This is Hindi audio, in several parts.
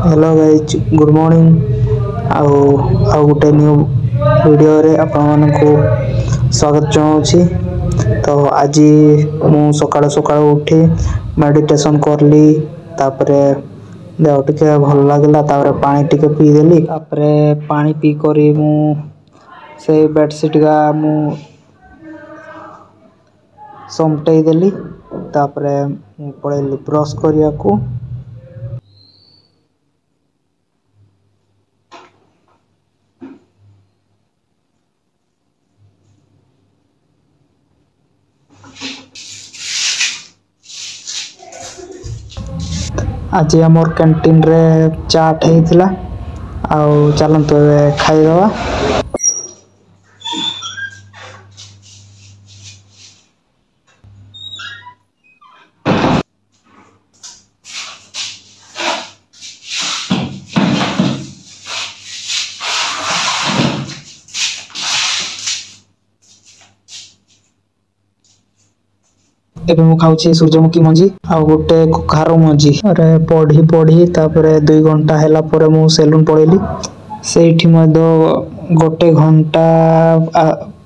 हेलो गाइज गुड मॉर्निंग आउ गोटे न्यू वीडियो रे आपण को स्वागत चाहूँगी। तो आज मु सकाळ सकाळ उठी मेडिटेशन करली तापरे देह टिके भल लागला तापरे पानी टिके पी देली तापरे पानी पी करी मु से बेडशीट का मु समटई देली तापरे मु पळेली ब्रश करिया को। आज आमर कैंटीन रे चाट होइथिला आउ चलंतु खाइदवा। एबे मु खाउछी सूर्यमुखी मंजी आ गोटे कखारो मंजी अरे पढ़ी पढ़ी तापरे 2 घंटा हैला परे मु सेलून पळेली सेठी मदो गोटे घंटा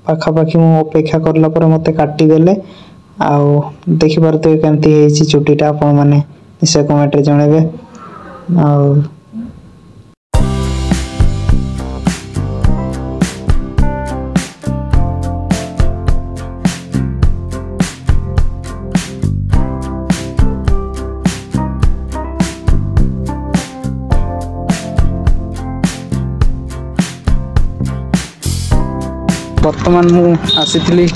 पाखा पाखी मु अपेक्षा करला परे मते काटी देले आ देखि परते केमती हेची चुटीटा आपण माने निसे कमेंट रे जणेबे आ वर्तमान मु आसीली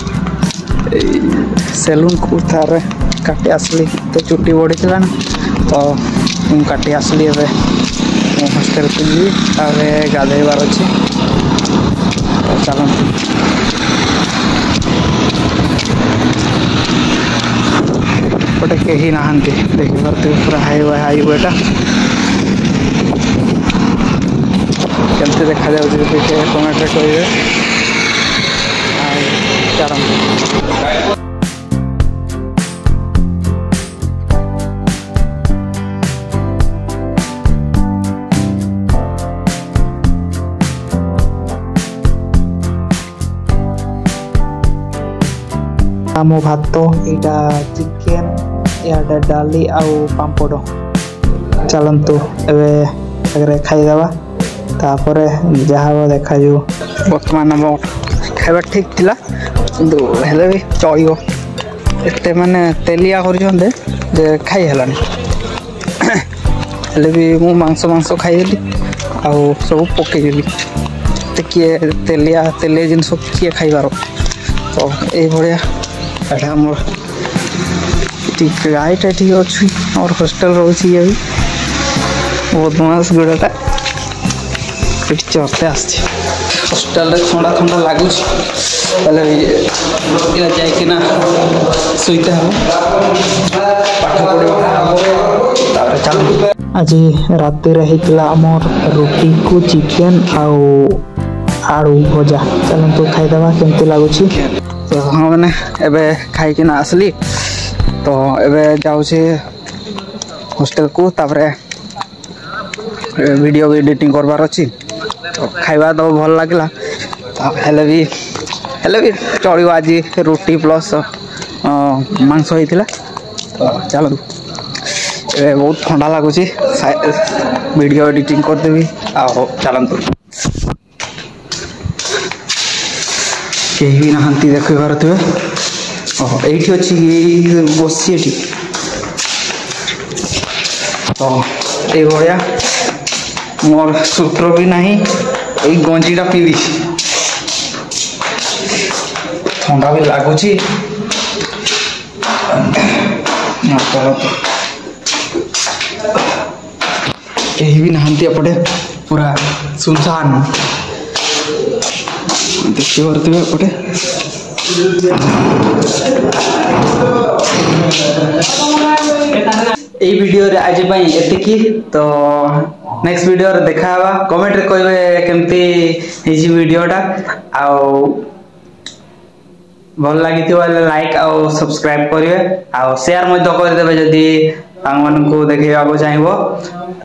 सेलून को थारे काटी आसली तो चुटी बड़ी थी तो मु काटी आसली एबे मो हॉस्टल को जी तारे गाधेबार अछि तो चलन पटे केही नाहंती देखि परते पूरा हाईवेटा केमते देखा जाउ जे कमेंट रे कहिबे। आमो भात इटा चिकेन या डाली आउ पांपड़ चलंतु एबे अगरे खाइदवा तापरे जहाँ देखा जो वर्तमान आम खाइबा ठीक थिला किंतु हेले भी चलियो एते माने तेलिया करजंदे जे खाई हलानी हेले भी मु मांस खाइली आ सब पकई देली ते किए तेलिया जिनस किए खाइबार तो ए भड़िया एटा हमर ठीक राइट ठीक अछि और हॉस्टल रहउछि ये बहुत मस्त गुडाटा चलते आछि हॉस्टल रे ठंडा ठंडा लागुछि पहले इला जाय कि ना सुइते हम पाठ पढे चल आज रात रे हितला हमर रोटी को चिकन आलू भजा चलन तो खाइ दवा केमते लागुछि। तो हम माने एबे खाइ कि ना असली तो एबे जाउ छे हॉस्टल को तापरे वीडियो एडिटिंग करबार अछि तो खाइबा तो भल लागला हेले भी चलियो आज रोटी प्लस मांस होइथिला तो चलो ए बहुत ठंडा लागुची वीडियो एडिटिंग कर देबी आ चलंतु केही नहंती देखै भारतवे ओ एठी अछि बसी एठी तो ए भड़िया मोर सूत्र भी नहीं ए गंजीटा पीबी ठंडा भी लगुच कहीं भी नहांती एपटे पूरा सुनसान देखिए पारे एपटे এই ভিডিও রে आज पई एतिकी तो नेक्स्ट वीडियो रे देखावा कमेंट रे कहबे केमती हेजी वीडियोटा आ भल लगी लाइक और सब्सक्राइब करेंगे और शेयर कर देवे जदि को देखा चाहिए